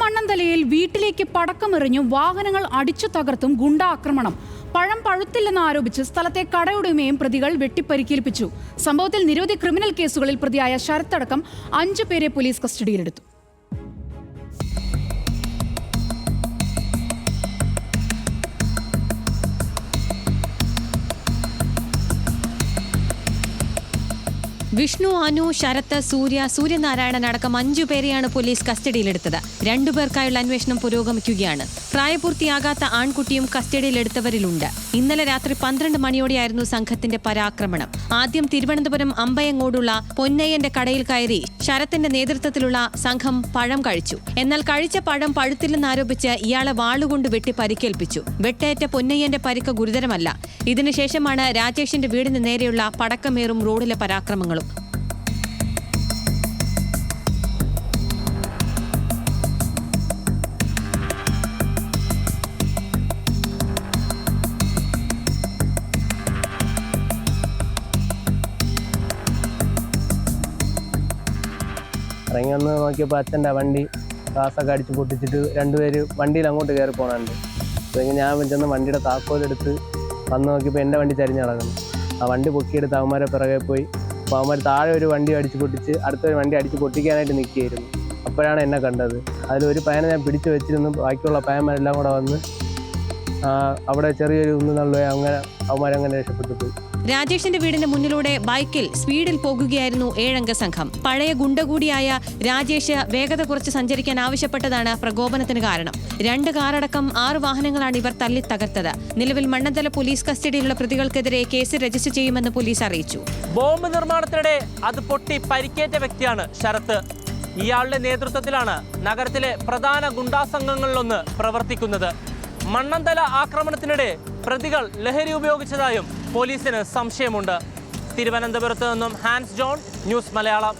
മണ്ണന്തലയിൽ വീട്ടിലേക്ക് പടക്കമെറിഞ്ഞും വാഹനങ്ങൾ അടിച്ചു തകർത്തും ഗുണ്ടാക്രമണം. പഴം പഴുത്തില്ലെന്ന് ആരോപിച്ച് സ്ഥലത്തെ കടയുടമയും പ്രതികൾ വെട്ടിപ്പരിക്കേൽപ്പിച്ചു. സംഭവത്തിൽ നിരവധി ക്രിമിനൽ കേസുകളിൽ പ്രതിയായ ശരത്തടക്കം 5 പേരെ പോലീസ് കസ്റ്റഡിയിലെടുത്തു. വിഷ്ണു, അനു, ശരത്, സൂര്യനാരായണൻ അടക്കം 5 പേരെയാണ് പോലീസ് കസ്റ്റഡിയിലെടുത്തത്. 2 പേർക്കായുള്ള അന്വേഷണം പുരോഗമിക്കുകയാണ്. പ്രായപൂർത്തിയാകാത്ത ആൺകുട്ടിയും കസ്റ്റഡിയിലെടുത്തവരിലുണ്ട്. ഇന്നലെ രാത്രി 12 മണിയോടെയായിരുന്നു സംഘത്തിന്റെ പരാക്രമണം. ആദ്യം തിരുവനന്തപുരം അമ്പയങ്ങോടുള്ള പൊന്നയ്യന്റെ കടയിൽ കയറി ശരത്തിന്റെ നേതൃത്വത്തിലുള്ള സംഘം പഴം കഴിച്ചു. എന്നാൽ കഴിച്ച പഴം പഴുത്തില്ലെന്നാരോപിച്ച് ഇയാളെ വാളുകൊണ്ട് വെട്ടി പരിക്കേൽപ്പിച്ചു. വെട്ടേറ്റ പൊന്നയ്യന്റെ പരിക്ക് ഗുരുതരമല്ല. ഇതിനുശേഷമാണ് രാജേഷിന്റെ വീടിന് നേരെയുള്ള പടക്കമേറും റോഡിലെ പരാക്രമങ്ങളും. ഇറങ്ങി വന്ന് നോക്കിയപ്പോൾ അച്ഛൻ്റെ വണ്ടി ഗ്ലാസ്സൊക്കെ അടിച്ച് പൊട്ടിച്ചിട്ട് 2 പേര് വണ്ടിയിൽ അങ്ങോട്ട് കയറി പോകണുണ്ട്. അപ്പോൾ ഞാൻ ചെന്ന് വണ്ടിയുടെ താക്കോലെടുത്ത് വന്ന് നോക്കിയപ്പോൾ എൻ്റെ വണ്ടി ചരിഞ്ഞ് കിടക്കുന്നു. ആ വണ്ടി പൊക്കിയെടുത്ത് അവന്മാരെ പിറകെ പോയി. അപ്പോൾ അവന്മാർ താഴെ ഒരു വണ്ടി അടിച്ച് പൊട്ടിച്ച് അടുത്തൊരു വണ്ടി അടിച്ച് പൊട്ടിക്കാനായിട്ട് നിൽക്കുകയായിരുന്നു. അപ്പോഴാണ് എന്നെ കണ്ടത്. അതിലൊരു പയ്യനെ ഞാൻ പിടിച്ചു വെച്ചിരുന്നു. ബാക്കിയുള്ള പയ്യന്മാരെല്ലാം കൂടെ വന്ന് അവിടെ ചെറിയൊരു ഉന്നുന്നുള്ളൂ. അങ്ങനെ അവന്മാരങ്ങനെ രക്ഷപ്പെട്ടു പോയി. രാജേഷിന്റെ വീടിന്റെ മുന്നിലൂടെ ബൈക്കിൽ സ്പീഡിൽ പോകുകയായിരുന്നു 7 അംഗ സംഘം. പഴയ ഗുണ്ട കൂടിയായ രാജേഷ് വേഗത കുറച്ച് സഞ്ചരിക്കാൻ ആവശ്യപ്പെട്ടതാണ് പ്രകോപനത്തിന് കാരണം. 2 കാറടക്കം 6 വാഹനങ്ങളാണ് ഇവർ തല്ലി തകർത്തത്. നിലവിൽ മണ്ണന്തല പോലീസ് കസ്റ്റഡിയിലുള്ള പ്രതികൾക്കെതിരെ കേസ് രജിസ്റ്റർ ചെയ്യുമെന്ന് പോലീസ് അറിയിച്ചു. ബോംബ് നിർമ്മാണത്തിനിടെ അത് പൊട്ടി പരിക്കേറ്റ വ്യക്തിയാണ് ശരത്ത്. ഇയാളുടെ നേതൃത്വത്തിലാണ് നഗരത്തിലെ പ്രധാന ഗുണ്ടാസംഘങ്ങളിലൊന്ന് പ്രവർത്തിക്കുന്നത്. മണ്ണന്തല ആക്രമണത്തിനിടെ പ്രതികൾ ലഹരി ഉപയോഗിച്ചതായും പോലീസിന് സംശയമുണ്ട്. തിരുവനന്തപുരത്ത് നിന്നും ഹാൻസ് ജോൺ, ന്യൂസ് മലയാളം.